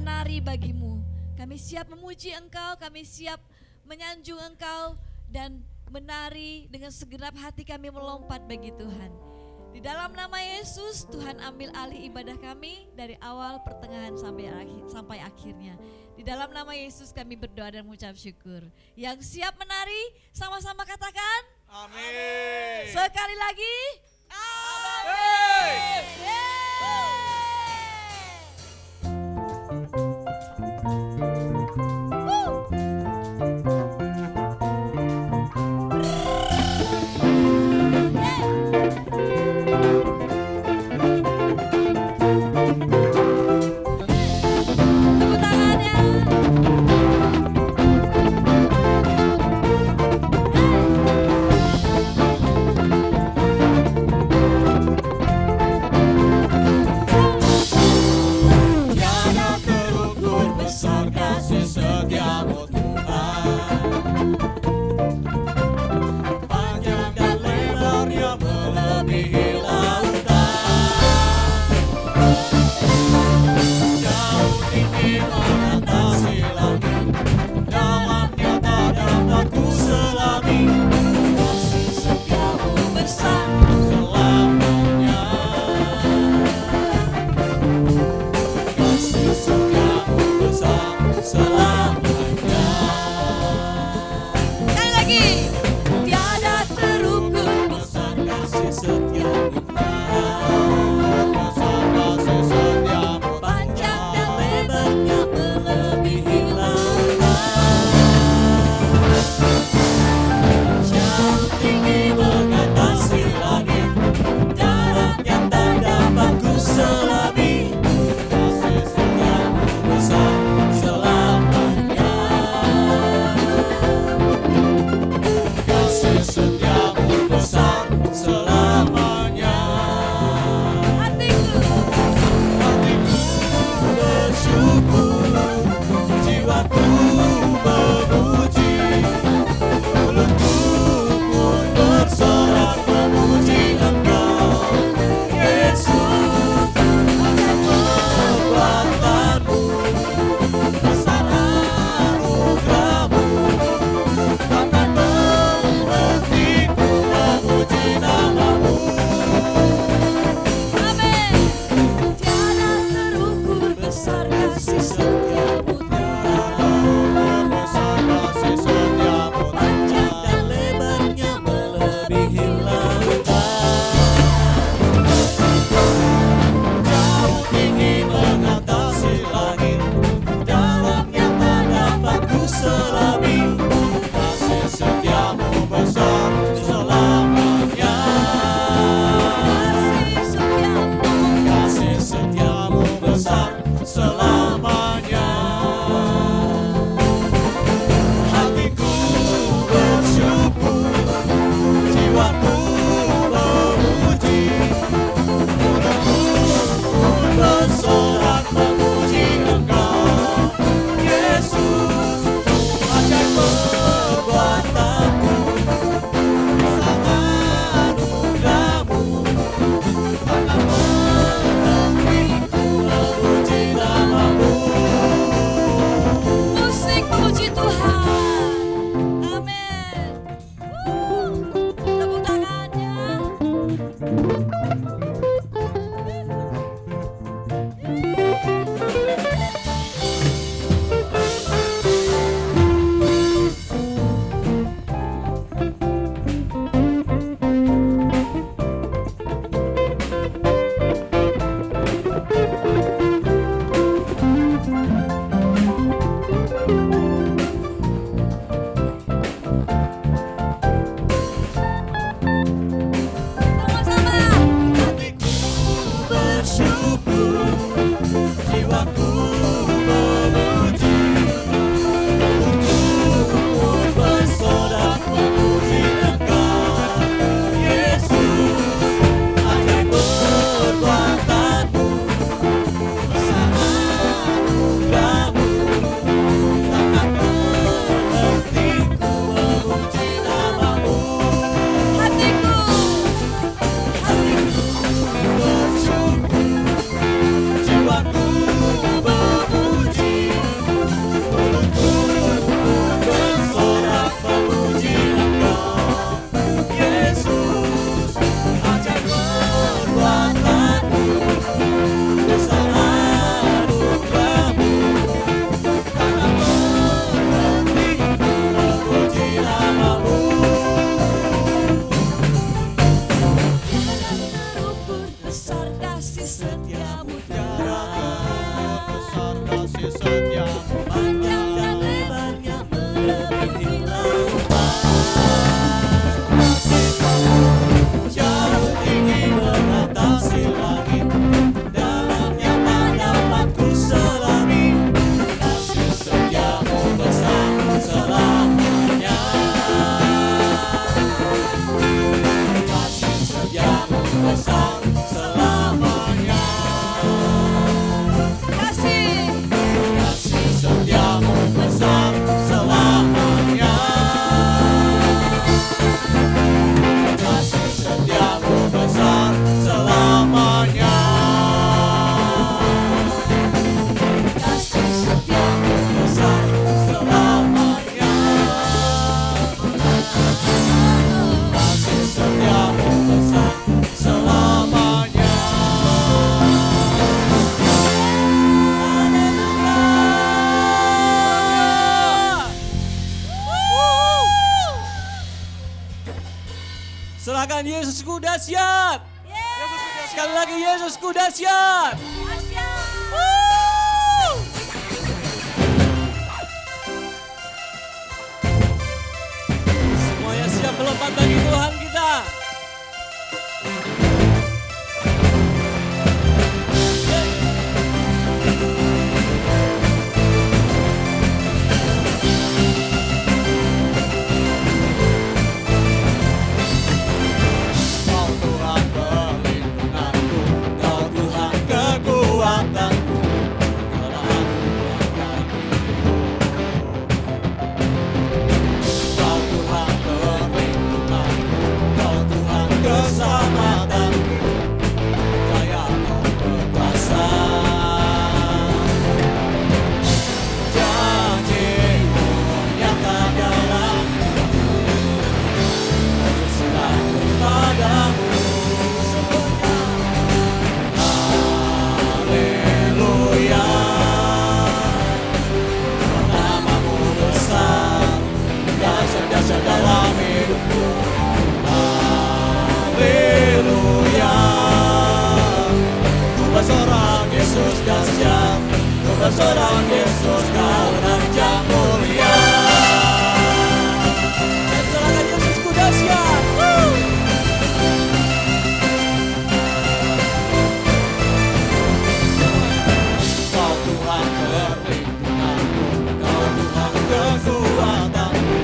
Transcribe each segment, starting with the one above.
menari bagimu. Kami siap memuji Engkau, kami siap menyanjung Engkau dan menari dengan segenap hati kami melompat bagi Tuhan. Di dalam nama Yesus, Tuhan ambil alih ibadah kami dari awal, pertengahan sampai akhirnya. Di dalam nama Yesus kami berdoa dan mengucap syukur. Yang siap menari, sama-sama katakan Amin. sekali lagi. Amin. Tepuk tangannya. Serahkan Yesusku dahsyat. Yesus ku dahsyat. Sekali lagi Yesusku dahsyat. Semuanya siap melompat bagi Tuhan kita. Kau Tuhan perlindunganku, Kau Tuhan kekuatanku, Kaulah Kau Tuhan perlindunganku, Kau Tuhan keselamatanku, percaya Kau berkuasa. Janji-Mu nyata dalam hidupku, aku serah kepadamu. Haleluya, namamu besar, dahsyat-dahsyat dalam hidupku. Haleluya, ku bersorak Yesus dahsyat, ku bersorak Yesus Kau Raja mulia. Dan serahkan Yesusku dahsyat. Kau Tuhan perlindunganku, Kau Tuhan kekuatanku,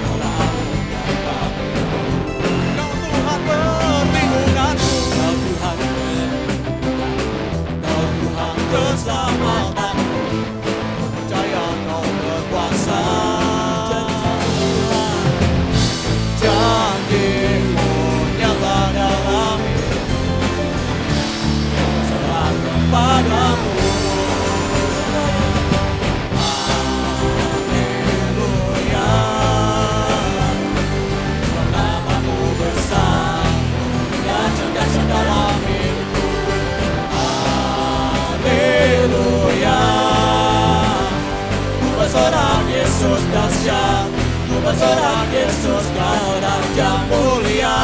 Kaulah anugerah bagiku. Kau Tuhan perlindunganku, Kau Tuhan perlindunganku, Kau Tuhan keselamatanku, percaya Kau berkuasa. Janji-Mu nyata dalam hidupku, serah kepadamu. Haleluya, namamu besar, dahsyat-dahsyat dalam hidupku. Haleluya, ku bersorak Yesus dahsyat, ku bersorak Yesus Kau Raja mulia.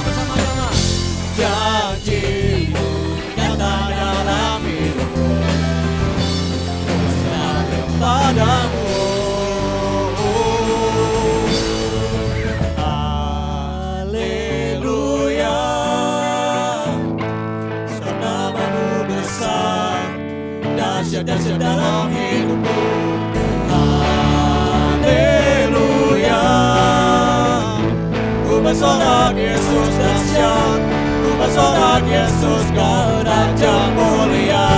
Bersama-sama. Janji-Mu nyata dalam hidupku, serah kepadamu. Haleluya, namamu besar, dahsyat-dahsyat dalam hidupku. Haleluya, ku bersorak Yesus dahsyat, ku bersorak Yesus Kau Raja mulia.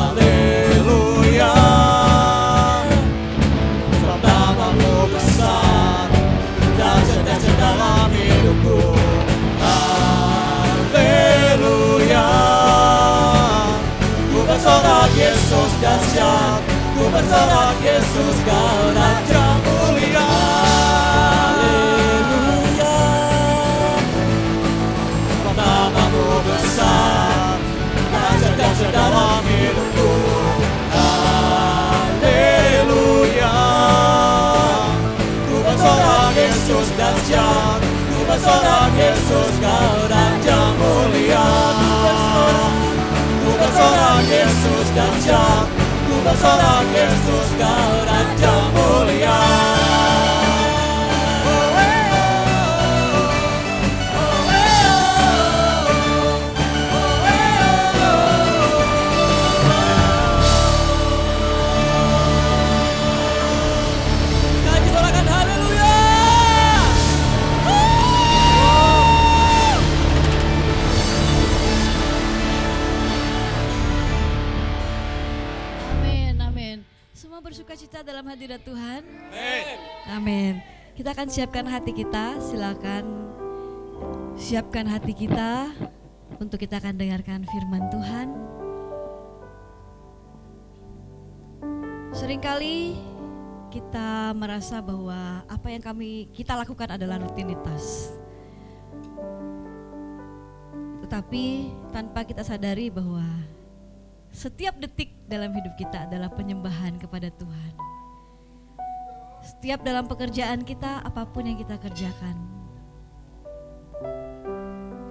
Haleluya, sebab namamu besar, dahsyat-dahsyat dalam hidupku. Haleluya, ku bersorak Yesus dahsyat, ku bersorak Yesus Kau Raja mulia. Haleluya, sebab namamu besar, dahsyat-dahsyat dalam hidupku. Haleluya, ku bersorak Yesus dahsyat, ku bersorak Yesus Kau Raja mulia. Ku bersorak Yesus dahsyat, ku bersorak Yesus Kau Raja mulia. Sekali lagi sorakan haleluya. Amin, amin. Semua bersuka cita dalam hadirat Tuhan. Amin. Kita akan siapkan hati kita, silakan siapkan hati kita untuk kita akan dengarkan firman Tuhan. Seringkali kita merasa bahwa apa yang kita lakukan adalah rutinitas. Tetapi tanpa kita sadari bahwa setiap detik dalam hidup kita adalah penyembahan kepada Tuhan. Setiap dalam pekerjaan kita, apapun yang kita kerjakan,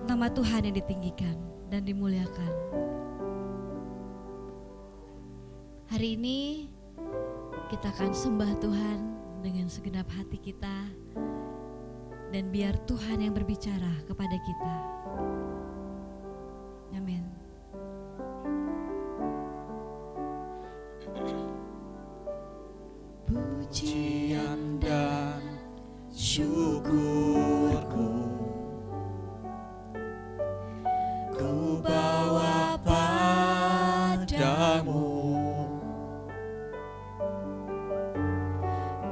nama Tuhan yang ditinggikan dan dimuliakan. Hari ini kita akan sembah Tuhan dengan segenap hati kita, dan biar Tuhan yang berbicara kepada kita. Amin. Pujian dan syukurku ku bawa padamu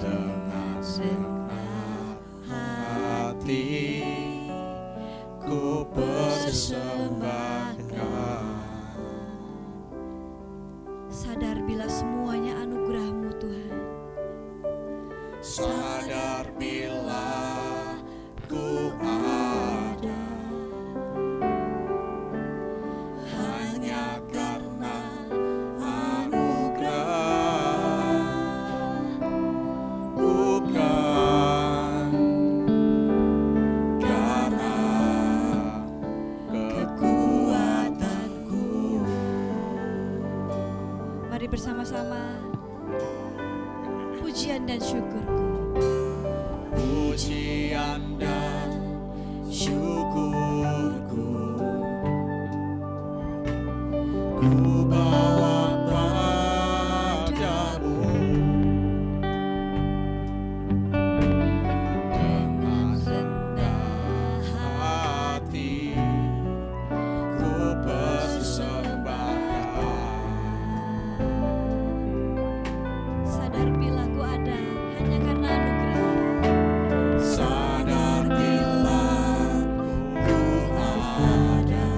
dengan senang hati ku persembahkan. Sadar bila semuanya anugerah-Mu Tuhan. Sadar bila ku ada hanya karena anugerah, bukan karena kekuatanku. Mari bersama-sama pujian dan syukurku. Pujian dan syukurku ku bawa padamu dengan rendah hati ku persembahkan. Sadar bila ku ada hanya karena anugerah. Sadar bila ku ada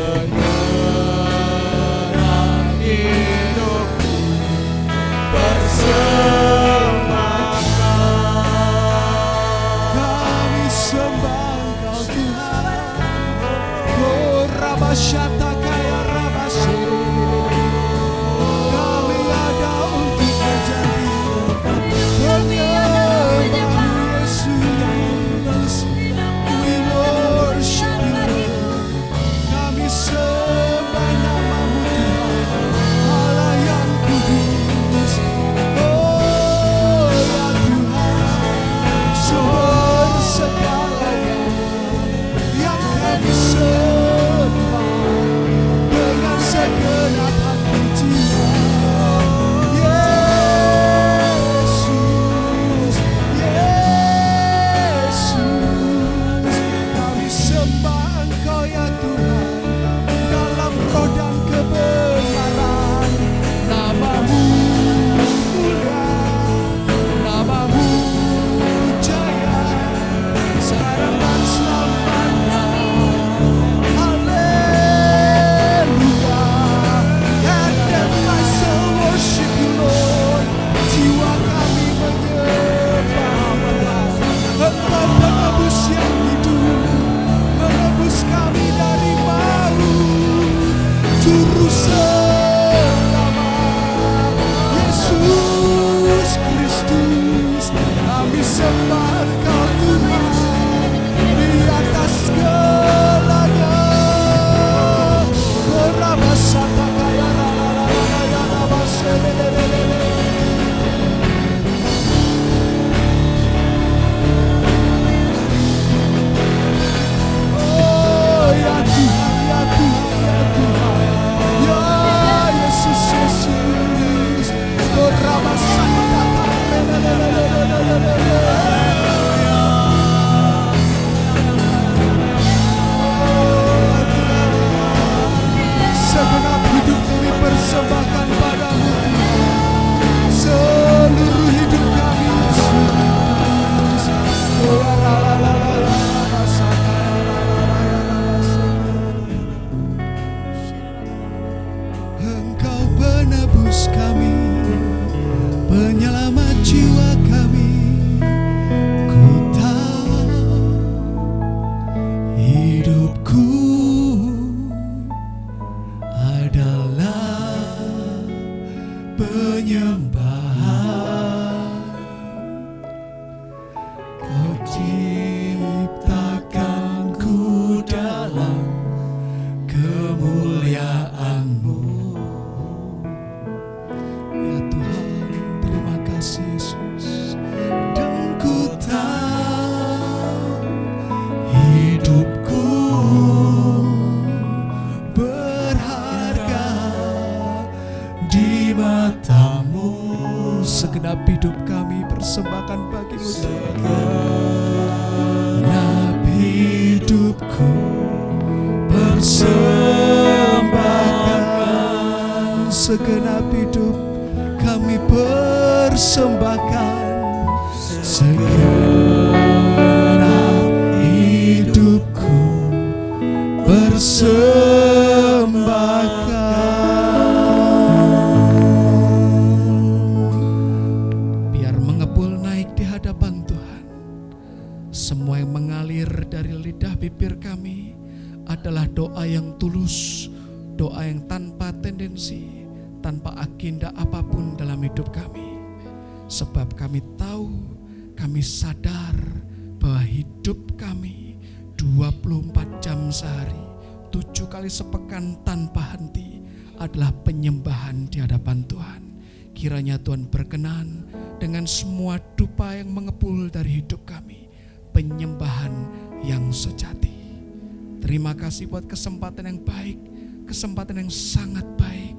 segenap hidup persembahkan. Kami sembah Engkau Tuhan. Oh Rabasyata kaya Rabashe. Kami ada untuk menjadi penyembah Yesus. We worship you. Kami sembah nama-Mu Tuhan, Allah yang kudus. Oh ya Tuhan, sumber segalanya yang kami sembah dengan segenap hati jiwa. Yesus, Yesus, kami sembah Engkau ya Tuhan dalam roh dan kebenaran. Nama-Mu mulia, nama-Mu jaya, sekarang dan selamanya. Haleluya. And let my soul worship you, Lord. Jiwa kami menyembah Tuhan. Engkau penebus yang hidup, menebus kami dari maut. Juru selamat Yesus Kristus, kami sembah Engkau Tuhan di atas segalanya. Oh Rabasata kaya la Rabashe. Oh ya Tuhan, ya Tuhan, ya Tuhan, ya Yesus, Yesus. Oh Rabasata segenap hidup kami persembahkan padamu Tuhan. Seluruh hidup kami Yesus. Oh la la la la la Engkau penebus kami, penyelamat jiwa kami. Ku tahu hidupku adalah penyembahan. Kau ciptakanku dalam kemuliaan-Mu. Ya Tuhan, terima kasih Yesus. Dan ku tahu hidupku berharga di mata-Mu. Segenap hidup kami persembahkan bagi-Mu Segenap hidupku persembahkan. Segenap hidup kami persembahkan. Segenap hidupku persembahkan. Biar mengepul naik di hadapan Tuhan. Semua yang mengalir dari lidah bibir kami adalah doa yang tulus, doa yang tanpa tendensi, tanpa agenda apapun dalam hidup kami. Sebab kami tahu, kami sadar bahwa hidup kami 24 jam sehari, 7 kali sepekan tanpa henti adalah penyembahan di hadapan Tuhan. Kiranya Tuhan berkenan dengan semua dupa yang mengepul dari hidup kami, penyembahan yang sejati. Terima kasih buat kesempatan yang baik, kesempatan yang sangat baik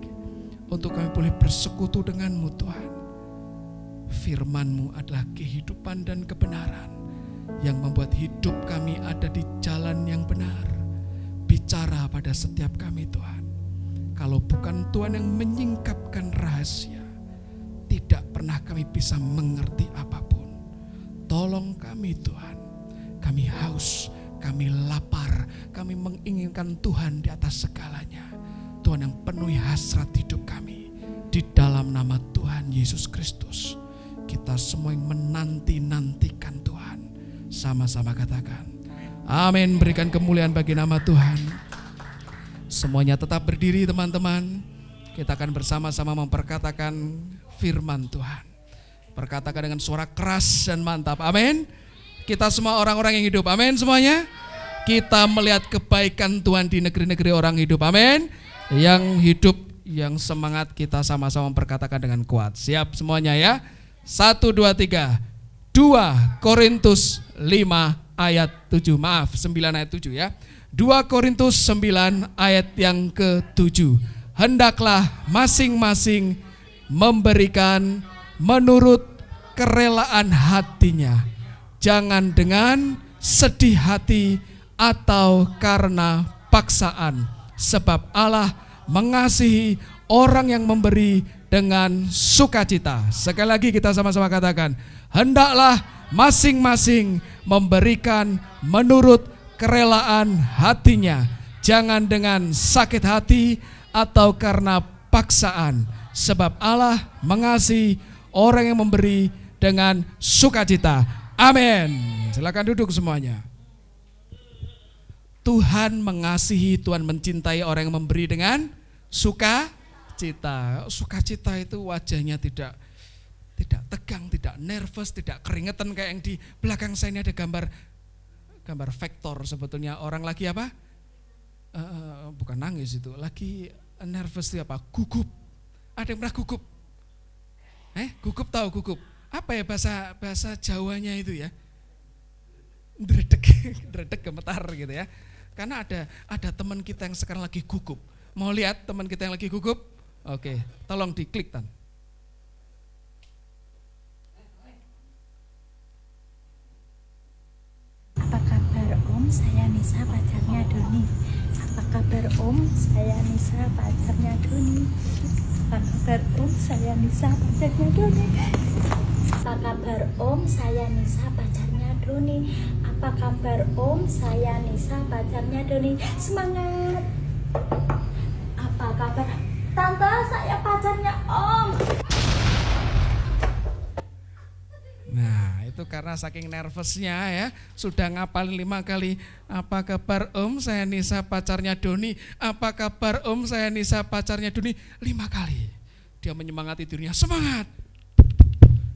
untuk kami boleh bersekutu dengan-Mu Tuhan. Firman-Mu adalah kehidupan dan kebenaran yang membuat hidup kami ada di jalan yang benar. Bicara pada setiap kami Tuhan. Kalau bukan Tuhan yang menyingkapkan rahasia, tidak pernah kami bisa mengerti apapun. Tolong kami Tuhan. Kami haus, Kami lapar, kami menginginkan Tuhan di atas segalanya. Tuhan yang penuhi hasrat hidup kami. Di dalam nama Tuhan Yesus Kristus, kita semua yang menanti-nantikan Tuhan. Sama-sama katakan, amin. Berikan kemuliaan bagi nama Tuhan. Semuanya tetap berdiri teman-teman. Kita akan bersama-sama memperkatakan firman Tuhan. Perkatakan dengan suara keras dan mantap, amin. Kita semua orang-orang yang hidup, amin semuanya. Kita melihat kebaikan Tuhan di negeri-negeri orang hidup, amin. Yang hidup, yang semangat, kita sama-sama memperkatakan dengan kuat. Siap semuanya ya. 1, 2, 3. 2 Korintus 5 ayat 7, maaf 9 ayat 7 ya. 2 Korintus 9 ayat yang ke-7. Hendaklah masing-masing memberikan menurut kerelaan hatinya, jangan dengan sedih hati atau karena paksaan, sebab Allah mengasihi orang yang memberi dengan sukacita. Sekali lagi kita sama-sama katakan, hendaklah masing-masing memberikan menurut kerelaan hatinya, jangan dengan sakit hati atau karena paksaan, sebab Allah mengasihi orang yang memberi dengan sukacita. Amin. Silakan duduk semuanya. Tuhan mengasihi, Tuhan mencintai orang yang memberi dengan sukacita. Sukacita itu wajahnya tidak tegang, tidak nervous, tidak keringetan kayak yang di belakang saya ini ada gambar vektor sebetulnya orang lagi apa? Bukan nangis itu, lagi nervous itu apa? Gugup. Ada yang pernah gugup? Gugup tahu gugup? Apa ya bahasa Jawanya itu ya? Dredeg gemetar gitu ya. Karena ada teman kita yang sekarang lagi gugup. Mau lihat teman kita yang lagi gugup? Oke, tolong diklik Tan. Apa kabar Om? Saya Nisa, pacarnya Doni. Apa kabar Om? Saya Nisa, pacarnya Doni. Apa kabar Om? Saya Nisa, pacarnya Doni. Apa kabar Om? Saya Nisa, pacarnya Doni. Apa kabar Om? Saya Nisa, pacarnya Doni. Semangat. Apa kabar Tante? Saya pacarnya Om. Nah, itu karena saking nervousnya ya, sudah ngapalin 5 kali. Apa kabar Om? Saya Nisa, pacarnya Doni. Apa kabar Om? Saya Nisa, pacarnya Doni. 5 kali. Dia menyemangati dirinya, semangat.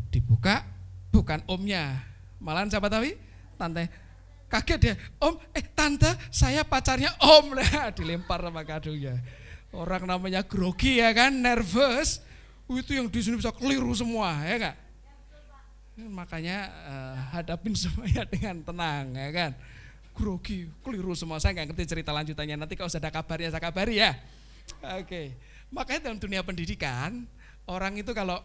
Dibuka, bukan omnya. Malahan siapa tahu? Tante. Kaget dia, Om, Tante, saya pacarnya Om. Nah, dilempar sama kadonya. Orang namanya grogi ya kan, nervous. Itu yang di sini bisa keliru semua, ya enggak? Makanya hadapin semuanya dengan tenang, ya kan? Grogi, keliru semua. Saya nggak ngerti cerita lanjutannya. Nanti kalau sudah ada kabarnya saya kabari ya. Oke. Makanya dalam dunia pendidikan, orang itu kalau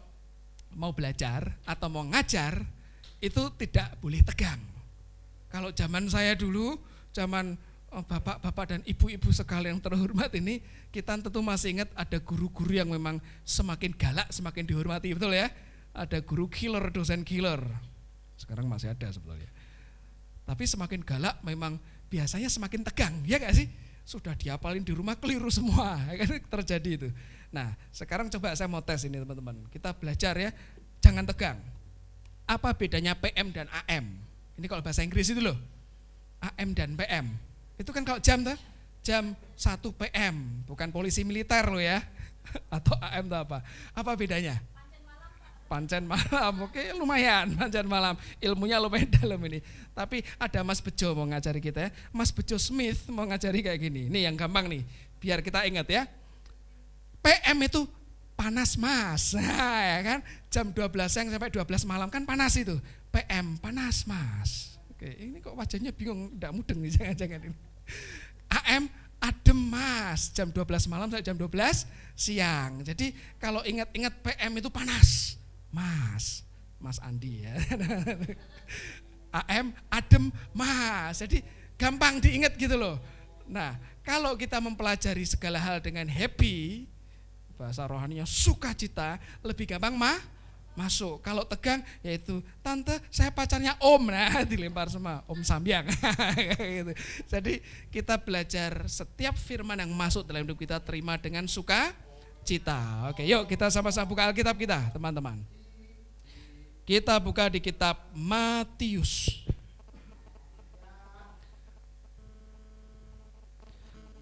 mau belajar atau mau ngajar itu tidak boleh tegang. Kalau zaman saya dulu, zaman bapak-bapak dan ibu-ibu sekalian yang terhormat ini, kita tentu masih ingat ada guru-guru yang memang semakin galak semakin dihormati, betul ya? Ada guru killer, dosen killer. Sekarang masih ada sebetulnya. Tapi semakin galak memang biasanya semakin tegang, ya gak sih? Sudah diapalin di rumah keliru semua, ya kan terjadi itu. Nah, sekarang coba saya mau tes ini teman-teman. Kita belajar ya, jangan tegang. Apa bedanya PM dan AM? Ini kalau bahasa Inggris itu loh. AM dan PM. Itu kan kalau jam tuh, jam 1 PM, bukan polisi militer loh ya. Atau AM itu apa? Apa bedanya? Pancen malam, oke lumayan pancen malam, ilmunya lumayan dalam ini. Tapi ada Mas Bejo mau ngajari kita ya, Mas Bejo Smith mau ngajari kayak gini. Ini yang gampang nih, biar kita ingat ya. PM itu panas Mas, nah ya kan, jam 12 siang sampai 12 malam kan panas itu. PM panas Mas. Oke, ini kok wajahnya bingung, tidak mudeng nih jangan-jangan ini. AM adem Mas, jam 12 malam sampai jam 12 siang. Jadi kalau ingat-ingat PM itu panas. Mas Andi ya. AM adem Mas. Jadi gampang diingat gitu loh. Nah, kalau kita mempelajari segala hal dengan happy, bahasa rohaninya sukacita, lebih gampang masuk. Kalau tegang yaitu tante saya pacarnya om, nah dilempar sama om Sambyang. Gitu. Jadi kita belajar setiap firman yang masuk dalam hidup kita terima dengan sukacita. Oke, yuk kita sama-sama buka Alkitab kita, teman-teman. Kita buka di kitab Matius.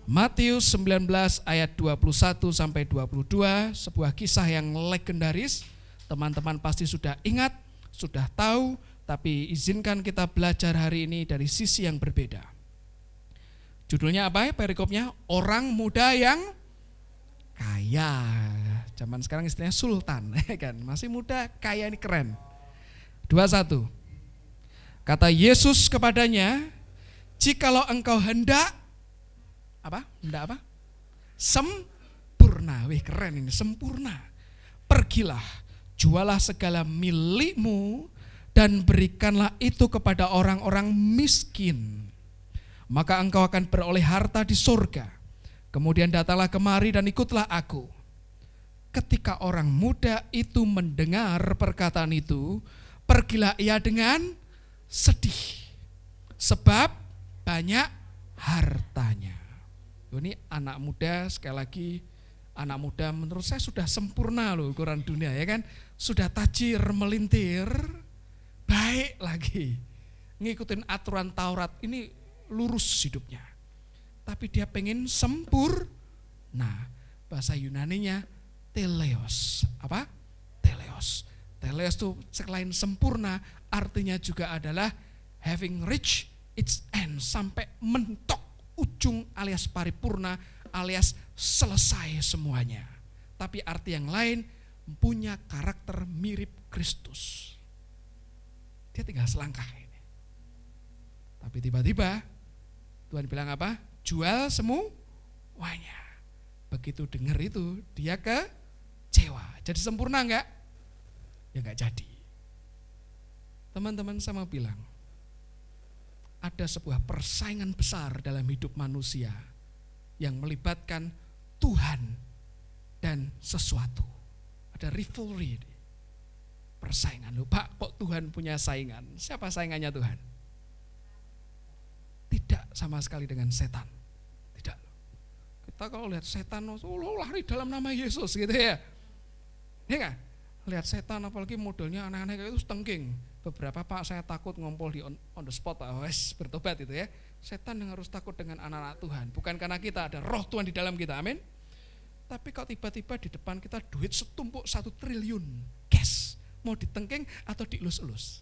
Matius 19 ayat 21 sampai 22, sebuah kisah yang legendaris. Teman-teman pasti sudah ingat, sudah tahu, tapi izinkan kita belajar hari ini dari sisi yang berbeda. Judulnya apa ya perikopnya? Orang muda yang kaya. Zaman sekarang istilahnya sultan, kan? Masih muda, kaya, ini keren. 21. Kata Yesus kepadanya, jikalau engkau hendak hendak apa? Sempurna. Wih, keren ini, sempurna. Pergilah, jualah segala milikmu dan berikanlah itu kepada orang-orang miskin. Maka engkau akan beroleh harta di surga. Kemudian datanglah kemari dan ikutlah aku. Ketika orang muda itu mendengar perkataan itu, pergilah ia dengan sedih, sebab banyak hartanya. Ini anak muda, sekali lagi anak muda menurut saya sudah sempurna loh ukuran dunia ya kan. Sudah tajir, melintir, baik lagi. Ngikutin aturan Taurat, ini lurus hidupnya. Tapi dia pengen sempurna. Bahasa Yunaninya teleos. Apa? Teleos. Teleos itu selain sempurna, artinya juga adalah having reached its end, sampai mentok ujung alias paripurna alias selesai semuanya. Tapi arti yang lain, punya karakter mirip Kristus. Dia tinggal selangkah ini. Tapi tiba-tiba Tuhan bilang apa? Jual semuanya. Begitu dengar itu dia kecewa. Jadi sempurna enggak? Ya enggak jadi. Teman-teman sama bilang, ada sebuah persaingan besar dalam hidup manusia yang melibatkan Tuhan dan sesuatu. Ada rivalry, persaingan. Loh, Pak, kok Tuhan punya saingan? Siapa saingannya Tuhan? Tidak sama sekali dengan setan. Tidak. Kita kalau lihat setan, lari dalam nama Yesus gitu ya. Ya enggak? Lihat setan apalagi modelnya aneh-aneh kayak itu stengking. Beberapa Pak saya takut ngompol di on the spot, bertobat itu ya. Setan yang harus takut dengan anak-anak Tuhan. Bukan karena kita ada roh Tuhan di dalam kita, amin. Tapi kalau tiba-tiba di depan kita duit setumpuk 1 triliun cash. Mau ditengking atau dielus-elus?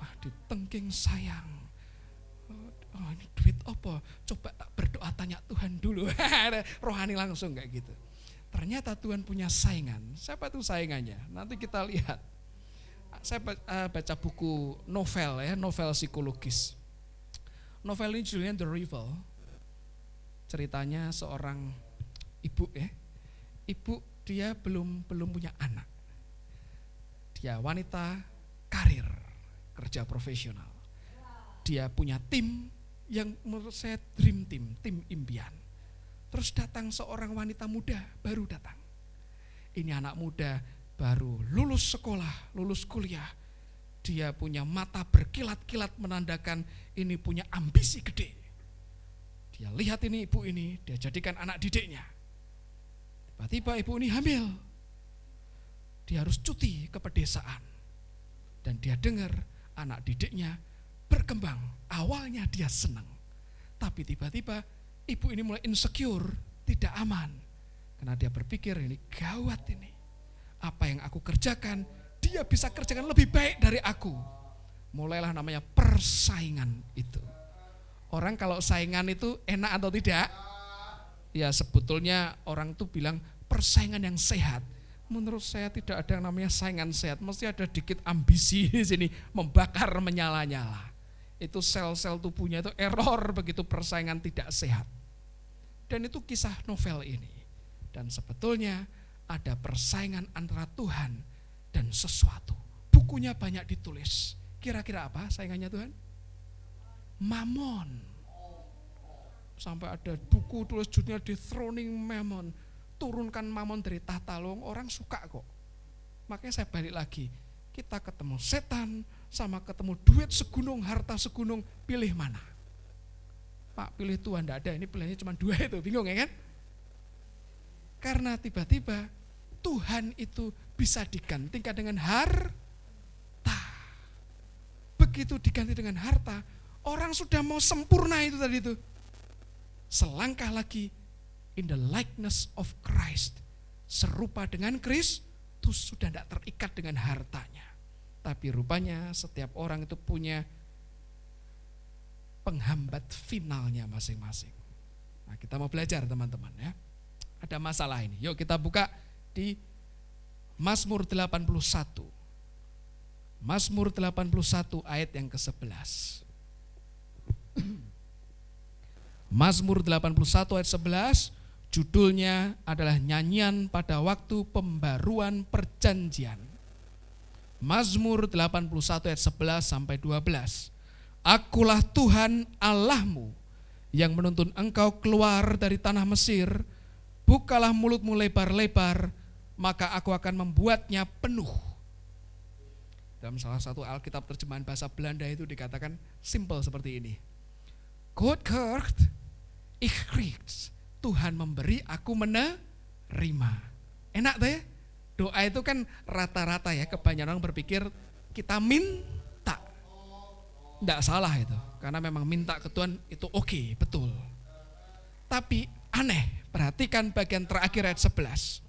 Wah, ditengking sayang. Oh, ini duit apa? Coba berdoa tanya Tuhan dulu. Rohani langsung kayak gitu. Ternyata Tuhan punya saingan. Siapa tuh saingannya? Nanti kita lihat. Saya baca buku novel ya, novel psikologis. Novel ini judulnya The Rival. Ceritanya seorang ibu ya. Ibu dia belum punya anak. Dia wanita karir, kerja profesional. Dia punya tim yang menurut saya dream team, tim impian. Terus datang seorang wanita muda, baru datang. Ini anak muda baru lulus sekolah, lulus kuliah. Dia punya mata berkilat-kilat menandakan ini punya ambisi gede. Dia lihat ini ibu ini, dia jadikan anak didiknya. Tiba-tiba ibu ini hamil. Dia harus cuti ke pedesaan. Dan dia dengar anak didiknya berkembang. Awalnya dia senang. Tapi tiba-tiba ibu ini mulai insecure, tidak aman. Karena dia berpikir ini gawat ini. Apa yang aku kerjakan, dia bisa kerjakan lebih baik dari aku. Mulailah namanya persaingan itu. Orang kalau saingan itu enak atau tidak? Ya sebetulnya orang tuh bilang persaingan yang sehat. Menurut saya tidak ada yang namanya saingan sehat. Mesti ada dikit ambisi di sini, membakar, menyala-nyala. Itu sel-sel tubuhnya itu error begitu persaingan tidak sehat. Dan itu kisah novel ini. Dan sebetulnya ada persaingan antara Tuhan dan sesuatu. Bukunya banyak ditulis. Kira-kira apa saingannya Tuhan? Mamon. Sampai ada buku tulis judulnya Dethroning Mammon. Turunkan Mamon dari tahta. Orang suka kok. Makanya saya balik lagi. Kita ketemu setan sama ketemu duit segunung, harta segunung, pilih mana? Pak, pilih Tuhan, enggak ada, ini pilihannya cuma 2 itu, bingung ya kan? Karena tiba-tiba Tuhan itu bisa digantikan dengan harta. Begitu diganti dengan harta, orang sudah mau sempurna itu tadi itu. Selangkah lagi, in the likeness of Christ, serupa dengan Kristus, sudah tidak terikat dengan hartanya. Tapi rupanya setiap orang itu punya penghambat finalnya masing-masing. Nah, kita mau belajar teman-teman ya. Ada masalah ini. Yuk kita buka di Mazmur 81. Mazmur 81 ayat yang ke-11. Mazmur 81 ayat 11, judulnya adalah nyanyian pada waktu pembaruan perjanjian. Mazmur 81 ayat 11 sampai 12. Akulah Tuhan Allahmu yang menuntun engkau keluar dari tanah Mesir. Bukalah mulutmu lebar-lebar, maka aku akan membuatnya penuh. Dalam salah satu Alkitab terjemahan bahasa Belanda itu dikatakan simple seperti ini. God krijgt, ik krijgt. Tuhan memberi, aku menerima. Enak tuh ya? Doa itu kan rata-rata ya, kebanyakan orang berpikir kita minta. Tidak salah itu, karena memang minta ke Tuhan itu oke, betul. Tapi aneh, perhatikan bagian terakhir ayat 11.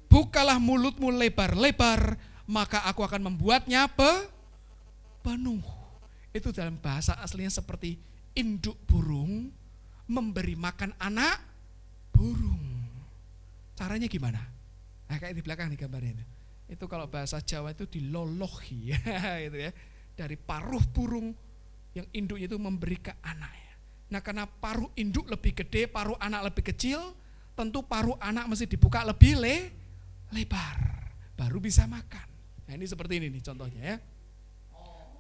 Bukalah mulutmu lebar-lebar, maka aku akan membuatnya penuh. Itu dalam bahasa aslinya seperti induk burung memberi makan anak burung. Caranya gimana? Nah, kayak di belakang nih gambarnya. Itu kalau bahasa Jawa itu dilolohi gitu ya. Dari paruh burung yang induknya itu memberi ke anaknya. Nah, karena paruh induk lebih gede, paruh anak lebih kecil, tentu paruh anak mesti dibuka lebih lebar, baru bisa makan. Nah, ini seperti ini nih contohnya ya.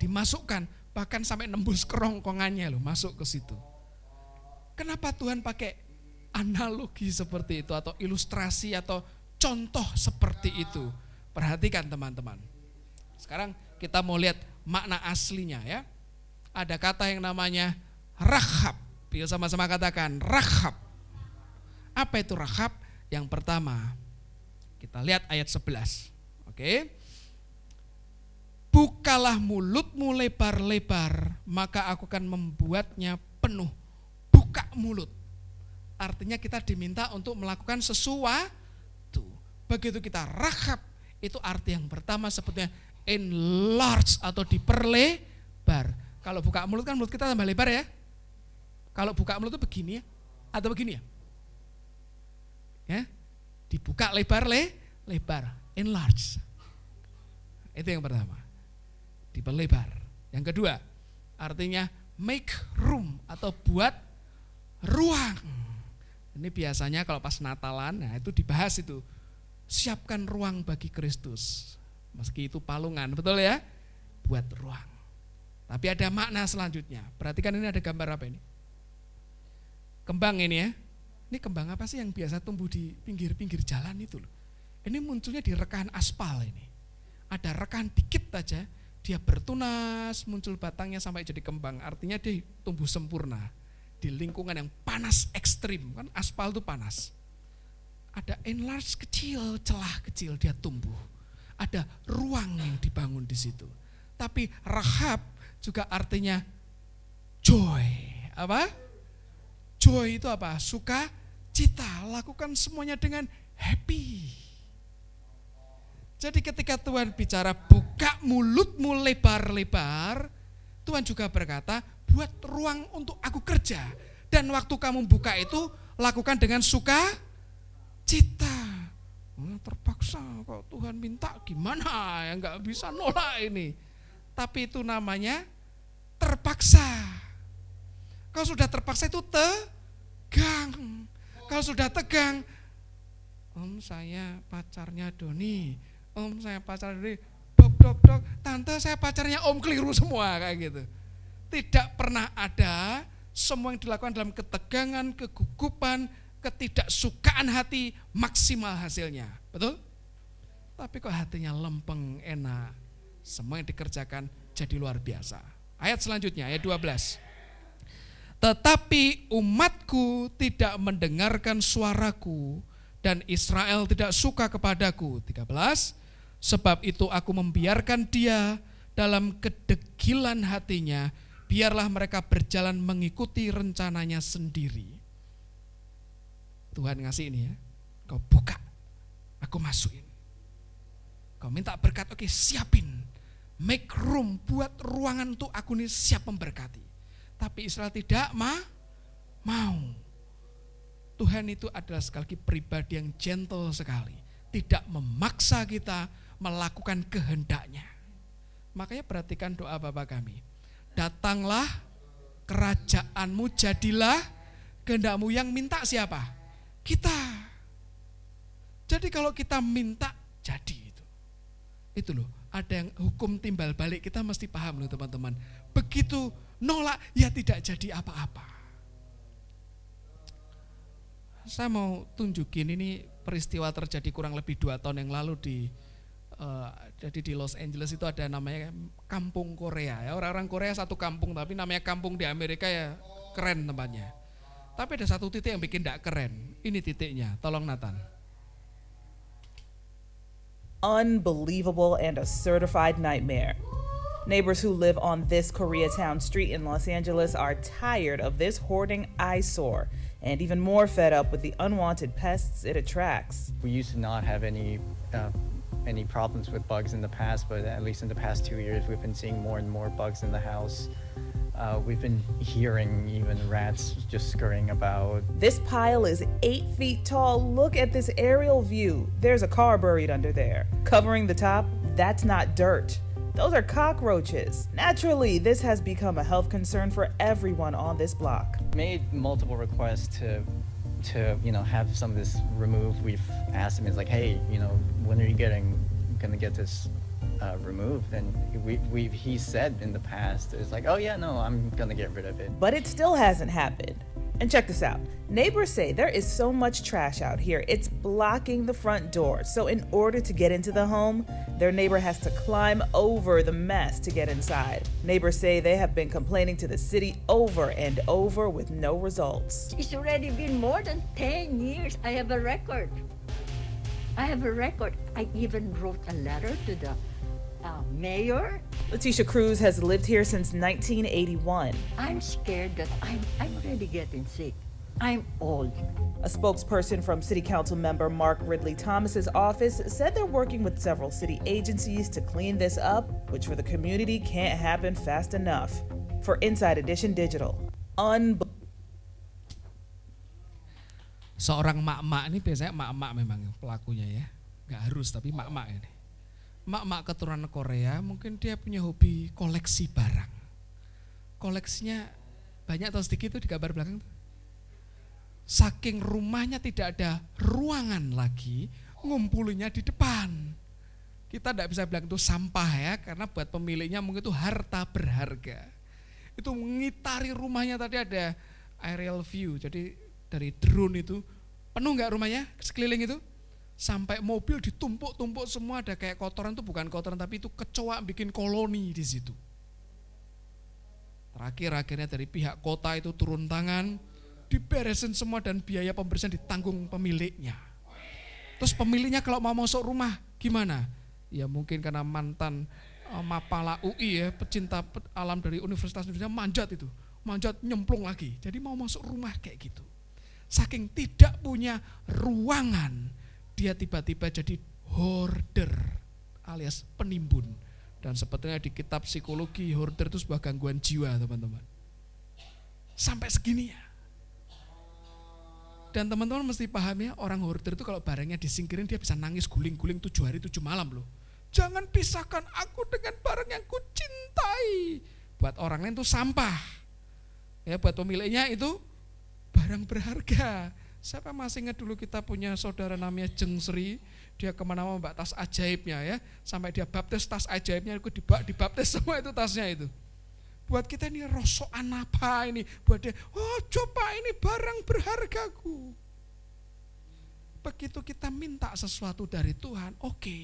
Dimasukkan bahkan sampai nembus kerongkongannya loh, masuk ke situ. Kenapa Tuhan pakai analogi seperti itu atau ilustrasi atau contoh seperti itu? Perhatikan teman-teman. Sekarang kita mau lihat makna aslinya ya. Ada kata yang namanya Rahab. Yuk sama-sama katakan Rahab. Apa itu Rahab? Yang pertama, kita lihat ayat 11. Oke. Bukalah mulutmu lebar-lebar, maka aku akan membuatnya penuh. Buka mulut. Artinya kita diminta untuk melakukan sesuatu. Begitu kita Rahab, itu arti yang pertama sebetulnya enlarge atau diperlebar. Kalau buka mulut kan mulut kita tambah lebar ya. Kalau buka mulut itu begini ya, atau begini ya. Ya, dibuka lebar, enlarge. Itu yang pertama, diperlebar. Yang kedua, artinya make room atau buat ruang. Ini biasanya kalau pas Natalan, nah itu dibahas itu. Siapkan ruang bagi Kristus. Meski itu palungan, betul ya? Buat ruang. Tapi ada makna selanjutnya. Perhatikan ini ada gambar apa ini? Kembang ini ya. Ini kembang apa sih yang biasa tumbuh di pinggir-pinggir jalan itu loh. Ini munculnya di rekahan aspal ini. Ada rekahan dikit aja, dia bertunas, muncul batangnya sampai jadi kembang. Artinya dia tumbuh sempurna. Di lingkungan yang panas ekstrim, kan aspal itu panas. Ada enlarge kecil, celah kecil dia tumbuh. Ada ruang yang dibangun di situ. Tapi Rahab juga artinya joy. Apa? Joy itu apa? Sukacita. Lakukan semuanya dengan happy. Jadi ketika Tuhan bicara buka mulutmu lebar-lebar, Tuhan juga berkata buat ruang untuk aku kerja. Dan waktu kamu buka itu lakukan dengan sukacita. Terpaksa kalau Tuhan minta gimana ya, nggak bisa nolak ini. Tapi itu namanya terpaksa. Kalau sudah terpaksa itu tegang. Kalau sudah tegang, Om saya pacarnya Doni, Om saya pacarnya Doni, dok, tante saya pacarnya Om, keliru semua kayak gitu. Tidak pernah ada semua yang dilakukan dalam ketegangan, kegugupan, ketidaksukaan hati maksimal hasilnya. Betul? Tapi kok hatinya lempeng, enak. Semua yang dikerjakan jadi luar biasa. Ayat selanjutnya, ayat 12. Tetapi umatku tidak mendengarkan suaraku dan Israel tidak suka kepadaku. 13. Sebab itu aku membiarkan dia dalam kedegilan hatinya, biarlah mereka berjalan mengikuti rencananya sendiri. Tuhan ngasih ini ya, kau buka, aku masukin. Kau minta berkat, oke siapin. Make room, buat ruangan untuk aku ini siap memberkati. Tapi Israel tidak mau. Tuhan itu adalah sekali lagi pribadi yang gentle sekali. Tidak memaksa kita melakukan kehendaknya. Makanya perhatikan doa Bapa kami. Datanglah kerajaanmu, jadilah kehendakmu. Yang minta siapa? Kita. Jadi kalau kita minta, jadi itu. Itu loh, ada yang hukum timbal balik, kita mesti paham loh teman-teman. Begitu nolak, ya tidak jadi apa-apa. Saya mau tunjukin ini peristiwa terjadi kurang lebih 2 tahun yang lalu jadi di Los Angeles itu ada namanya kampung Korea ya. Orang-orang Korea satu kampung, tapi namanya kampung di Amerika ya keren tempatnya. Tapi ada satu titik yang bikin tidak keren. Ini titiknya, tolong Nathan. Unbelievable and a certified nightmare. Neighbors who live on this Koreatown street in Los Angeles are tired of this hoarding eyesore and even more fed up with the unwanted pests it attracts. We used to not have any problems with bugs in the past, but at least in the past 2 years, we've been seeing more and more bugs in the house. We've been hearing even rats just scurrying about. This pile is 8 feet tall. Look at this aerial view. There's a car buried under there. Covering the top, that's not dirt. Those are cockroaches. Naturally, this has become a health concern for everyone on this block. Made multiple requests to have some of this removed. We've asked him, it's like, hey, when are you gonna get this removed? And he said in the past, it's like, oh yeah, no, I'm gonna get rid of it. But it still hasn't happened. And check this out. Neighbors say there is so much trash out here, it's blocking the front door. So in order to get into the home, their neighbor has to climb over the mess to get inside. Neighbors say they have been complaining to the city over and over with no results. It's already been more than 10 years. I have a record. I even wrote a letter to the mayor. Leticia Cruz has lived here since 1981. I'm scared that I'm already getting sick. I'm old. A spokesperson from City Council member Mark Ridley Thomas's office said they're working with several city agencies to clean this up, which for the community can't happen fast enough. For Inside Edition Digital, Seorang mak-mak ini biasanya mak-mak memang pelakunya ya. Gak harus tapi mak-mak ini. Mak-mak keturunan Korea mungkin dia punya hobi koleksi barang. Koleksinya banyak atau sedikit tuh di gambar belakang tuh. Saking rumahnya tidak ada ruangan lagi, ngumpulinya di depan. Kita tidak bisa bilang itu sampah ya, karena buat pemiliknya mungkin itu harta berharga. Itu mengitari rumahnya, tadi ada aerial view, jadi dari drone itu penuh nggak rumahnya sekeliling itu, sampai mobil ditumpuk-tumpuk semua, ada kayak kotoran, itu bukan kotoran tapi itu kecoa bikin koloni di situ. Terakhir akhirnya dari pihak kota itu turun tangan, diberesin semua dan biaya pembersihan ditanggung pemiliknya. Terus pemiliknya kalau mau masuk rumah gimana? Ya mungkin karena mantan Mapala UI ya, pecinta alam dari Universitas Indonesia, manjat nyemplung lagi. Jadi mau masuk rumah kayak gitu. Saking tidak punya ruangan, dia tiba-tiba jadi hoarder alias penimbun. Dan sebetulnya di kitab psikologi, hoarder itu sebuah gangguan jiwa teman-teman. Sampai segini ya. Dan teman-teman mesti paham ya, orang hoarder itu kalau barangnya disingkirin dia bisa nangis guling-guling 7 hari 7 malam loh. Jangan pisahkan aku dengan barang yang kucintai. Buat orang lain itu sampah. Ya buat pemiliknya itu barang berharga. Siapa masih ingat dulu kita punya saudara namanya Jeng Sri, dia kemana-mana bawa tas ajaibnya ya, sampai dia baptis tas ajaibnya itu dibaptis semua itu tasnya itu. Buat kita ini rosokan apa ini? Buat dia, oh coba ini barang berhargaku. Begitu kita minta sesuatu dari Tuhan, oke,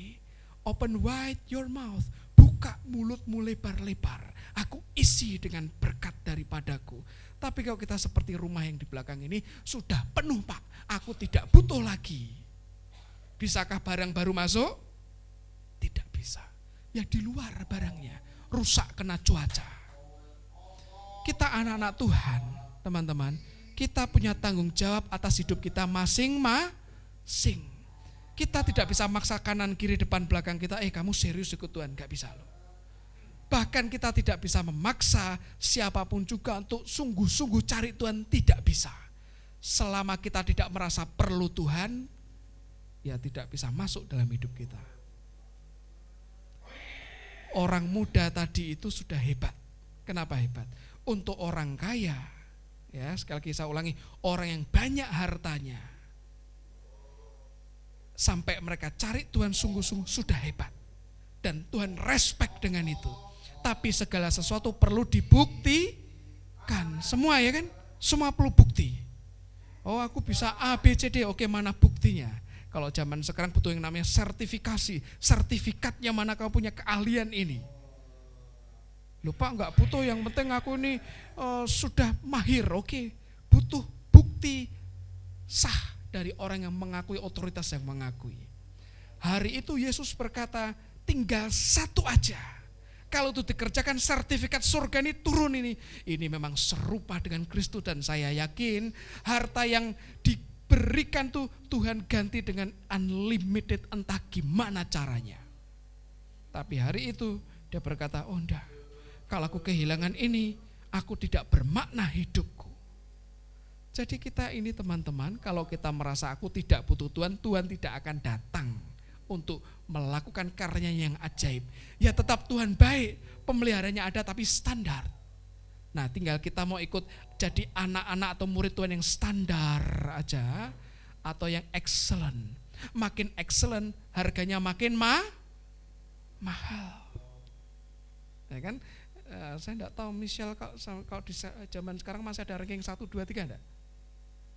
Open wide your mouth. Buka mulutmu lebar-lebar. Aku isi dengan berkat daripadaku. Tapi kalau kita seperti rumah yang di belakang ini, sudah penuh Pak, aku tidak butuh lagi. Bisakah barang baru masuk? Tidak bisa. Ya di luar barangnya, rusak kena cuaca. Kita anak-anak Tuhan, teman-teman, kita punya tanggung jawab atas hidup kita masing-masing. Kita tidak bisa maksa kanan, kiri, depan, belakang kita, kamu serius ikut Tuhan, gak bisa loh. Bahkan kita tidak bisa memaksa siapapun juga untuk sungguh-sungguh cari Tuhan, tidak bisa. Selama kita tidak merasa perlu Tuhan, ya tidak bisa masuk dalam hidup kita. Orang muda tadi itu sudah hebat. Kenapa hebat? Untuk orang kaya, ya sekali lagi saya ulangi, orang yang banyak hartanya, sampai mereka cari Tuhan sungguh-sungguh sudah hebat. Dan Tuhan respect dengan itu. Tapi segala sesuatu perlu dibuktikan. Semua ya kan? Semua perlu bukti. Oh aku bisa A, B, C, D. Oke, mana buktinya? Kalau zaman sekarang butuh yang namanya sertifikasi. Sertifikatnya mana kamu punya keahlian ini. Lupa enggak butuh, yang penting aku ini sudah mahir. Oke, butuh bukti sah dari orang yang mengakui, otoritas yang mengakui. Hari itu Yesus berkata, tinggal satu aja. Kalau itu dikerjakan, sertifikat surga ini turun ini. Ini memang serupa dengan Kristus, dan saya yakin harta yang diberikan tuh Tuhan ganti dengan unlimited, entah gimana caranya. Tapi hari itu dia berkata, oh enggak, kalau aku kehilangan ini, aku tidak bermakna hidupku. Jadi kita ini teman-teman, kalau kita merasa aku tidak butuh Tuhan, Tuhan tidak akan datang untuk melakukan karyanya yang ajaib. Ya tetap Tuhan baik, pemeliharanya ada tapi standar. Nah tinggal kita mau ikut jadi anak-anak atau murid Tuhan yang standar aja, atau yang excellent. Makin excellent, harganya makin mahal. Ya kan? Saya enggak tahu Michelle kalau di zaman sekarang masih ada ranking 1, 2, 3 enggak?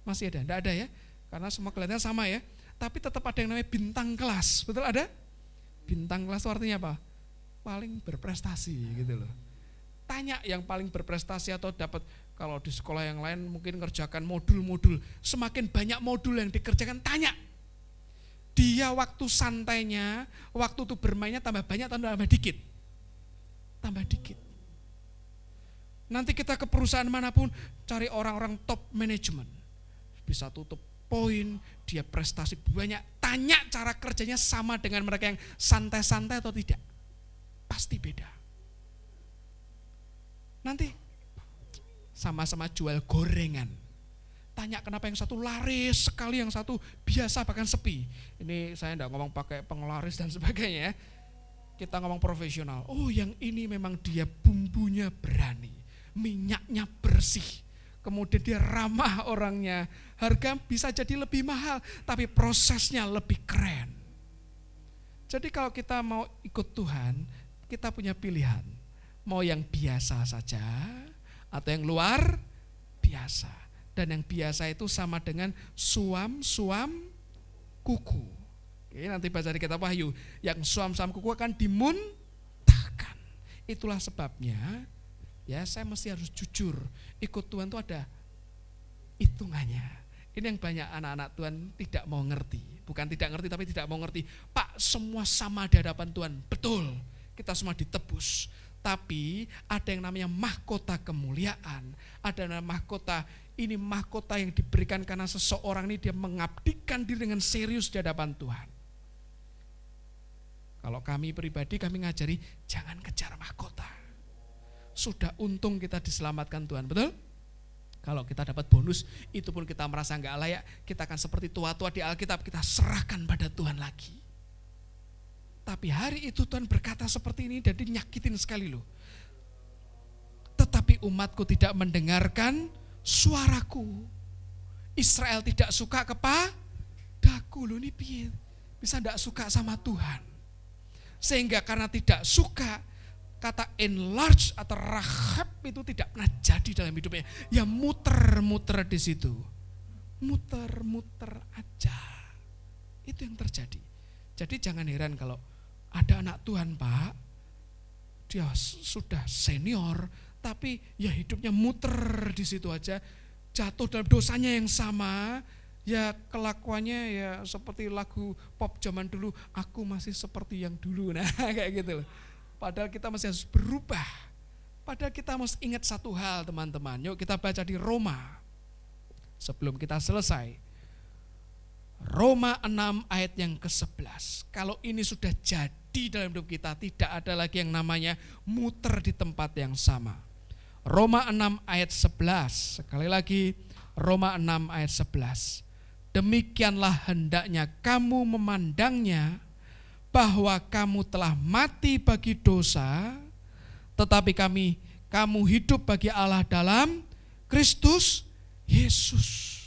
Masih ada? Enggak ada ya? Karena semua kelihatannya sama ya. Tapi tetap ada yang namanya bintang kelas, betul ada? Bintang kelas itu artinya apa? Paling berprestasi gitu loh. Tanya yang paling berprestasi atau dapat, kalau di sekolah yang lain mungkin ngerjakan modul-modul, semakin banyak modul yang dikerjakan, tanya. Dia waktu santainya, waktu itu bermainnya tambah banyak atau tambah dikit? Tambah dikit. Nanti kita ke perusahaan manapun, cari orang-orang top management. Bisa tutup poin, dia prestasi banyak, tanya cara kerjanya sama dengan mereka yang santai-santai atau tidak. Pasti beda. Nanti sama-sama jual gorengan. Tanya kenapa yang satu laris sekali, yang satu biasa bahkan sepi. Ini saya enggak ngomong pakai penglaris dan sebagainya ya. Kita ngomong profesional. Oh yang ini memang dia bumbunya berani, minyaknya bersih. Kemudian dia ramah orangnya, harga bisa jadi lebih mahal, tapi prosesnya lebih keren. Jadi kalau kita mau ikut Tuhan, kita punya pilihan. Mau yang biasa saja, atau yang luar biasa. Dan yang biasa itu sama dengan suam-suam kuku. Oke, nanti baca di kitab Wahyu, yang suam-suam kuku akan dimuntahkan. Itulah sebabnya, ya saya mesti harus jujur, ikut Tuhan itu ada hitungannya. Ini yang banyak anak-anak Tuhan tidak mau ngerti. Bukan tidak ngerti tapi tidak mau ngerti. Pak, semua sama di hadapan Tuhan. Betul, kita semua ditebus. Tapi ada yang namanya mahkota kemuliaan. Ada yang namanya mahkota, ini mahkota yang diberikan karena seseorang ini dia mengabdikan diri dengan serius di hadapan Tuhan. Kalau kami pribadi, kami ngajari jangan kejar mahkota. Sudah untung kita diselamatkan Tuhan, betul? Kalau kita dapat bonus, itu pun kita merasa enggak layak, kita akan seperti tua-tua di Alkitab, kita serahkan pada Tuhan lagi. Tapi hari itu Tuhan berkata seperti ini, jadi nyakitin sekali loh. Tetapi umatku tidak mendengarkan suaraku. Israel tidak suka kepadaku loh, ini bisa enggak suka sama Tuhan. Sehingga karena tidak suka, kata enlarge atau rahab itu tidak pernah jadi dalam hidupnya. Ya muter-muter di situ. Muter-muter aja. Itu yang terjadi. Jadi jangan heran kalau Ada anak Tuhan Pak, dia sudah senior, tapi ya hidupnya muter di situ aja, jatuh dalam dosanya yang sama, ya kelakuannya ya seperti lagu pop zaman dulu, aku masih seperti yang dulu, nah kayak gitu loh. Padahal kita masih harus berubah, padahal kita mesti ingat satu hal teman-teman, yuk kita baca di Roma, sebelum kita selesai. Roma 6 ayat yang ke-11. Kalau ini sudah jadi dalam hidup kita, tidak ada lagi yang namanya muter di tempat yang sama. Roma 6 ayat 11. Sekali lagi, Roma 6 ayat 11. Demikianlah hendaknya kamu memandangnya, bahwa kamu telah mati bagi dosa, tetapi kamu hidup bagi Allah dalam Kristus Yesus.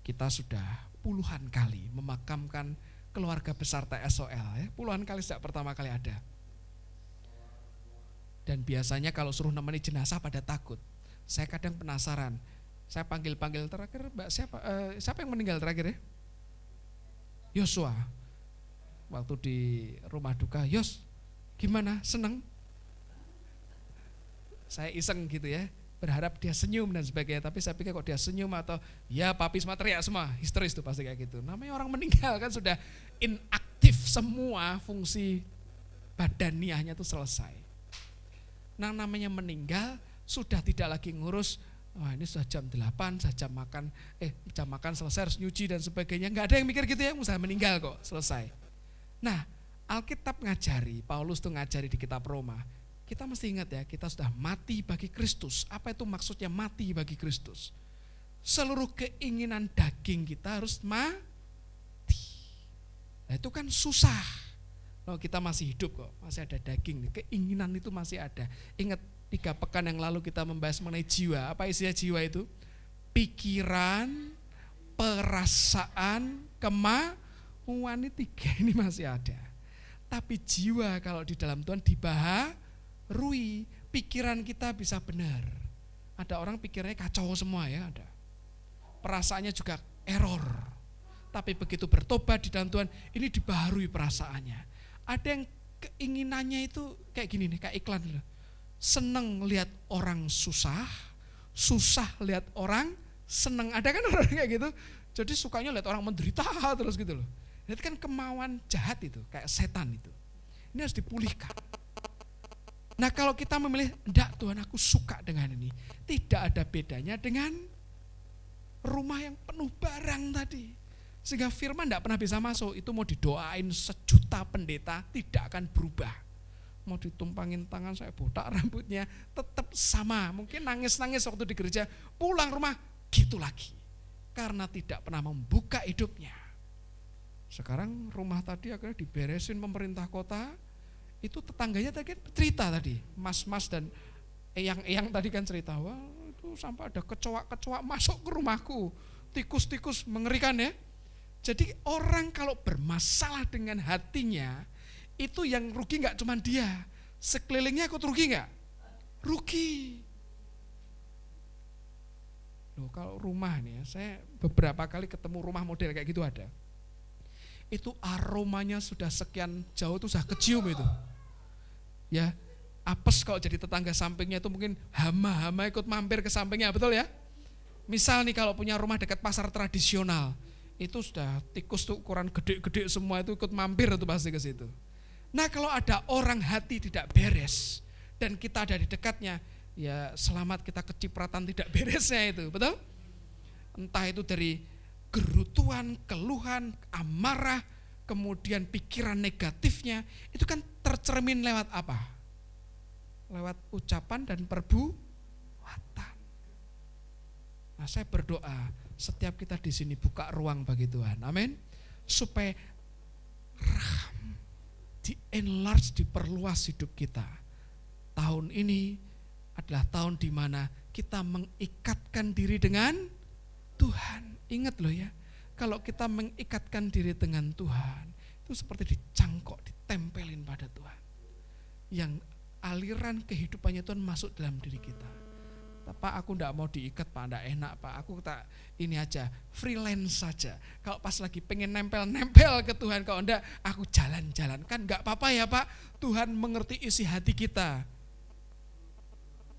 Kita sudah puluhan kali memakamkan keluarga besar TSOL, ya. Puluhan kali sejak pertama kali ada. Dan biasanya kalau suruh nemeni jenazah pada takut. Saya kadang penasaran. Saya panggil-panggil terakhir, Mbak siapa yang meninggal terakhir ya? Yosua. Waktu di rumah duka, Yos, gimana? Seneng? Saya iseng gitu ya. Berharap dia senyum dan sebagainya, tapi saya pikir kok dia senyum atau ya papi semua teriak semua, histeris tuh pasti kayak gitu. Namanya orang meninggal kan sudah inaktif, semua fungsi badaniahnya tuh selesai. Nah namanya meninggal sudah tidak lagi ngurus, wah ini sudah jam 8, sudah jam makan selesai harus nyuci dan sebagainya. Nggak ada yang mikir gitu ya, sudah meninggal kok, selesai. Nah Alkitab ngajari, Paulus tuh ngajari di kitab Roma, kita mesti ingat ya, kita sudah mati bagi Kristus. Apa itu maksudnya mati bagi Kristus? Seluruh keinginan daging kita harus mati. Nah itu kan susah. Loh, kita masih hidup kok, masih ada daging. Keinginan itu masih ada. Ingat 3 pekan yang lalu kita membahas mengenai jiwa. Apa isinya jiwa itu? Pikiran, perasaan, kemauan, ini 3 ini masih ada. Tapi jiwa kalau di dalam Tuhan dibaharui, pikiran kita bisa benar. Ada orang pikirnya kacau semua ya, ada. Perasaannya juga error. Tapi begitu bertobat di dalam Tuhan, ini dibaharui perasaannya. Ada yang keinginannya itu kayak gini nih, kayak iklan loh. Seneng lihat orang susah, susah lihat orang seneng. Ada kan orang kayak gitu. Jadi sukanya lihat orang menderita terus gitu loh. Itu kan kemauan jahat itu, kayak setan itu. Ini harus dipulihkan. Nah kalau kita memilih, enggak Tuhan aku suka dengan ini, tidak ada bedanya dengan rumah yang penuh barang tadi. Sehingga firman enggak pernah bisa masuk, itu mau didoain 1 juta pendeta tidak akan berubah. Mau ditumpangin tangan saya botak rambutnya, tetap sama. Mungkin nangis-nangis waktu di gereja, pulang rumah gitu lagi. Karena tidak pernah membuka hidupnya. Sekarang rumah tadi akhirnya diberesin pemerintah kota, itu tetangganya tadi kan cerita tadi, mas-mas dan eyang-eyang tadi kan cerita, wah itu sampai ada kecoak-kecoak masuk ke rumahku, tikus-tikus, mengerikan ya. Jadi orang kalau bermasalah dengan hatinya, itu yang rugi gak cuma dia, sekelilingnya ikut rugi gak? Rugi. Loh kalau rumah nih ya, saya beberapa kali ketemu rumah model kayak gitu ada. Itu aromanya sudah sekian jauh tuh sudah kecium itu. Ya, apes kalau jadi tetangga sampingnya itu mungkin hama-hama ikut mampir ke sampingnya, betul ya? Misal nih kalau punya rumah dekat pasar tradisional, itu sudah tikus tuh ukuran gede-gede semua itu ikut mampir itu pasti ke situ. Nah kalau ada orang hati tidak beres dan kita ada di dekatnya, ya selamat kita kecipratan tidak beresnya itu, betul? Entah itu dari gerutuan, keluhan, amarah, kemudian pikiran negatifnya, itu kan tercermin lewat apa? Lewat ucapan dan perbuatan. Nah saya berdoa, setiap kita di sini buka ruang bagi Tuhan, amin. Supaya raham di-enlarge, diperluas hidup kita. Tahun ini adalah tahun di mana kita mengikatkan diri dengan Tuhan. Ingat loh ya, kalau kita mengikatkan diri dengan Tuhan, itu seperti dicangkok, ditempelin pada Tuhan. Yang aliran kehidupannya Tuhan masuk dalam diri kita. Pak, aku enggak mau diikat Pak, enggak enak Pak, aku tak ini aja, freelance saja. Kalau pas lagi pengen nempel-nempel ke Tuhan, kalau enggak aku jalan-jalan. Kan enggak apa-apa ya Pak, Tuhan mengerti isi hati kita.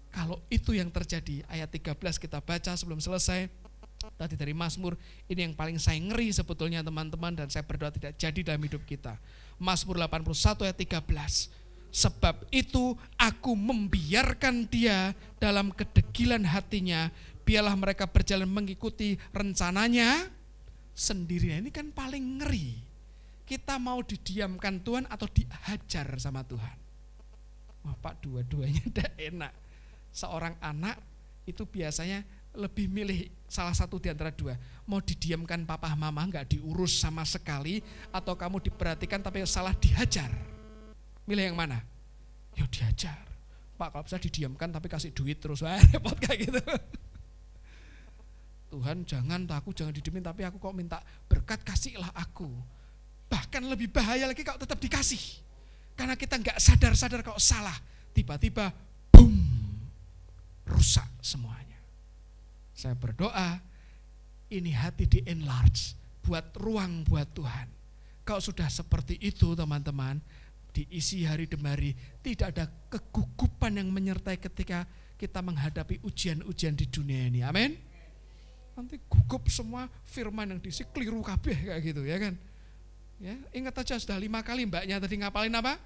Kalau itu yang terjadi, ayat 13 kita baca sebelum selesai, tadi dari Mazmur, ini yang paling saya ngeri sebetulnya teman-teman, dan saya berdoa tidak jadi dalam hidup kita. Mazmur 81 ayat 13. Sebab itu aku membiarkan dia dalam kedegilan hatinya, biarlah mereka berjalan mengikuti rencananya sendiri. Ini kan paling ngeri. Kita mau didiamkan Tuhan atau dihajar sama Tuhan? Wah Pak, dua-duanya tidak enak. Seorang anak itu biasanya lebih milih salah satu di antara dua. Mau didiamkan papa mama, nggak diurus sama sekali, atau kamu diperhatikan tapi salah dihajar. Milih yang mana? Ya dihajar. Pak, kalau bisa didiamkan tapi kasih duit terus, wah repot kayak gitu. Tuhan jangan, aku jangan didiemin, tapi aku kok minta berkat, kasihlah aku. Bahkan lebih bahaya lagi kalau tetap dikasih. Karena kita nggak sadar-sadar kalau salah, tiba-tiba boom, rusak semuanya. Saya berdoa ini hati di enlarge, buat ruang buat Tuhan. Kalau sudah seperti itu teman-teman, diisi hari demi hari, tidak ada kegugupan yang menyertai ketika kita menghadapi ujian-ujian di dunia ini. Amin. Nanti gugup semua, firman yang diisi keliru kabeh kayak gitu ya kan. Ya, ingat aja sudah 5 kali mbaknya tadi ngapalin apa?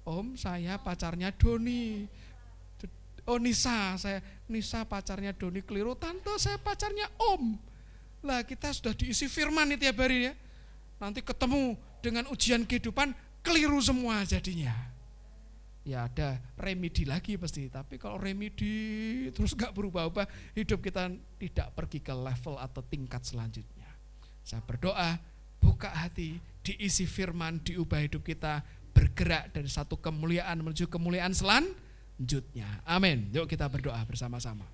Om, saya pacarnya Doni. Oh Nisa, Nisa pacarnya Doni keliru. Tante, saya pacarnya Om. Lah kita sudah diisi firman itu tiap hari ya. Nanti ketemu dengan ujian kehidupan, keliru semua jadinya. Ya ada remedi lagi pasti, tapi kalau remedi terus gak berubah-ubah, hidup kita tidak pergi ke level atau tingkat selanjutnya. Saya berdoa, buka hati, diisi firman, diubah hidup kita, bergerak dari satu kemuliaan menuju kemuliaan selanjutnya. Amin. Yuk kita berdoa bersama-sama.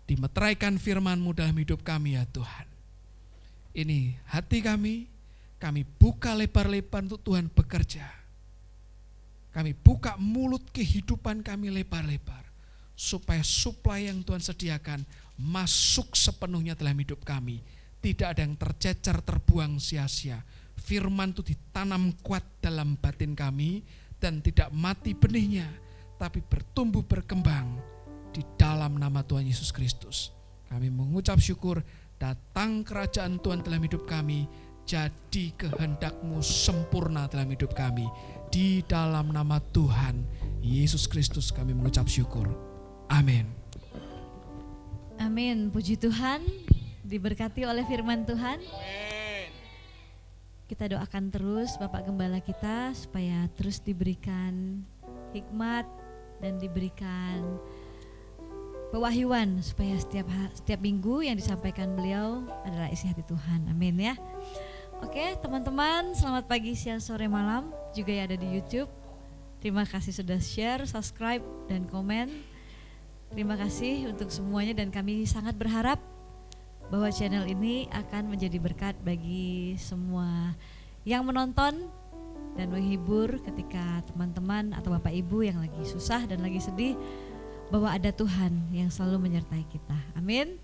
Dimeteraikan firman-Mu dalam hidup kami ya Tuhan. Ini hati kami buka lebar-lebar untuk Tuhan bekerja. Kami buka mulut kehidupan kami lebar-lebar, supaya suplai yang Tuhan sediakan masuk sepenuhnya dalam hidup kami. Tidak ada yang tercecer, terbuang sia-sia. Firman itu ditanam kuat dalam batin kami, dan tidak mati benihnya, tapi bertumbuh berkembang di dalam nama Tuhan Yesus Kristus. Kami mengucap syukur, datang kerajaan Tuhan dalam hidup kami, jadi kehendak-Mu sempurna dalam hidup kami. Di dalam nama Tuhan Yesus Kristus kami mengucap syukur. Amin. Amin. Puji Tuhan, diberkati oleh firman Tuhan. Kita doakan terus Bapak Gembala kita supaya terus diberikan hikmat dan diberikan pewahyuan, supaya setiap minggu yang disampaikan beliau adalah isi hati Tuhan. Amin ya. Oke teman-teman, selamat pagi, siang, sore, malam, juga yang ada di YouTube. Terima kasih sudah share, subscribe, dan komen. Terima kasih untuk semuanya, dan kami sangat berharap bahwa channel ini akan menjadi berkat bagi semua yang menonton dan menghibur ketika teman-teman atau Bapak Ibu yang lagi susah dan lagi sedih, bahwa ada Tuhan yang selalu menyertai kita. Amin.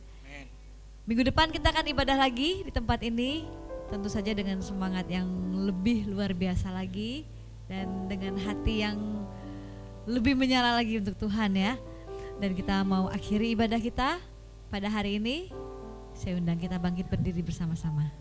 Minggu depan kita akan ibadah lagi di tempat ini, tentu saja dengan semangat yang lebih luar biasa lagi, dan dengan hati yang lebih menyala lagi untuk Tuhan ya. Dan kita mau akhiri ibadah kita pada hari ini. Saya undang kita bangkit berdiri bersama-sama.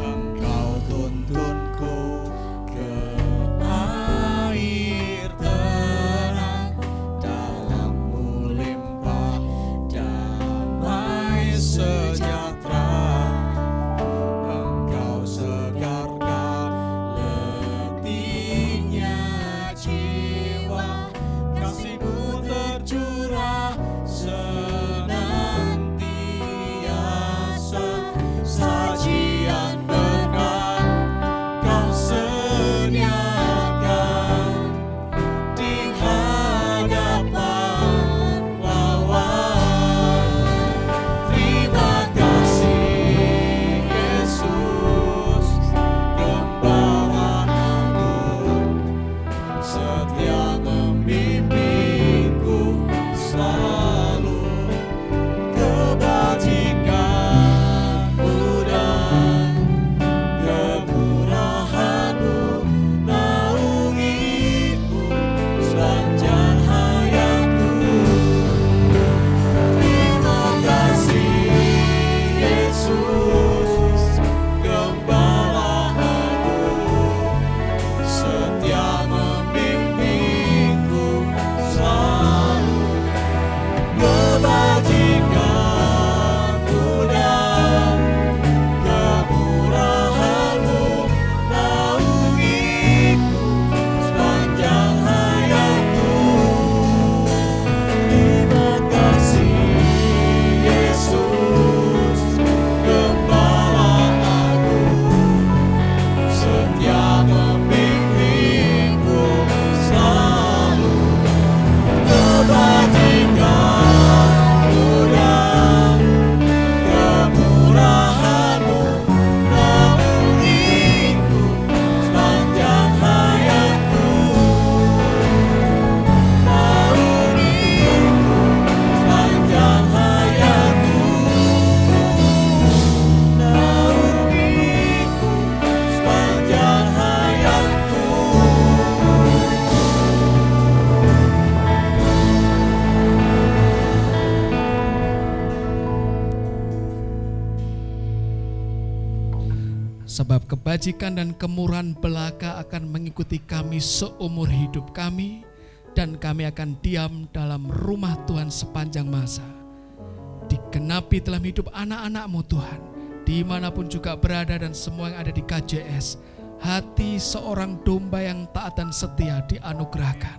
Engkau Sebab kebajikan dan kemurahan belaka akan mengikuti kami seumur hidup kami, dan kami akan diam dalam rumah Tuhan sepanjang masa. Digenapi dalam hidup anak-anak-Mu Tuhan, dimanapun juga berada dan semua yang ada di KJS, hati seorang domba yang taat dan setia dianugerahkan.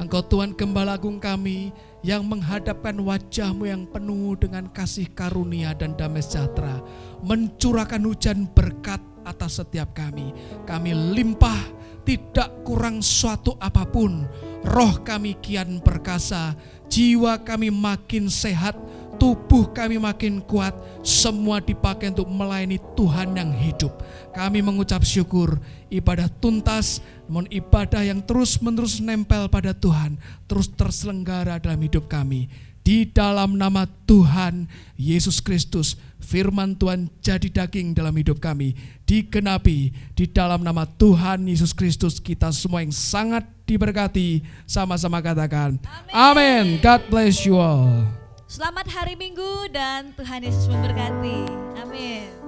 Engkau Tuhan Gembala Agung kami yang menghadapkan wajah-Mu yang penuh dengan kasih karunia dan damai sejahtera, mencurahkan hujan berkat atas setiap kami. Kami limpah, tidak kurang suatu apapun. Roh kami kian perkasa, jiwa kami makin sehat, tubuh kami makin kuat, semua dipakai untuk melayani Tuhan yang hidup. Kami mengucap syukur, ibadah tuntas, namun ibadah yang terus-menerus nempel pada Tuhan, terus terselenggara dalam hidup kami. Di dalam nama Tuhan Yesus Kristus, firman Tuhan jadi daging dalam hidup kami, digenapi di dalam nama Tuhan Yesus Kristus. Kita semua yang sangat diberkati, sama-sama katakan amin. God bless you all. Selamat hari Minggu dan Tuhan Yesus memberkati. Amin.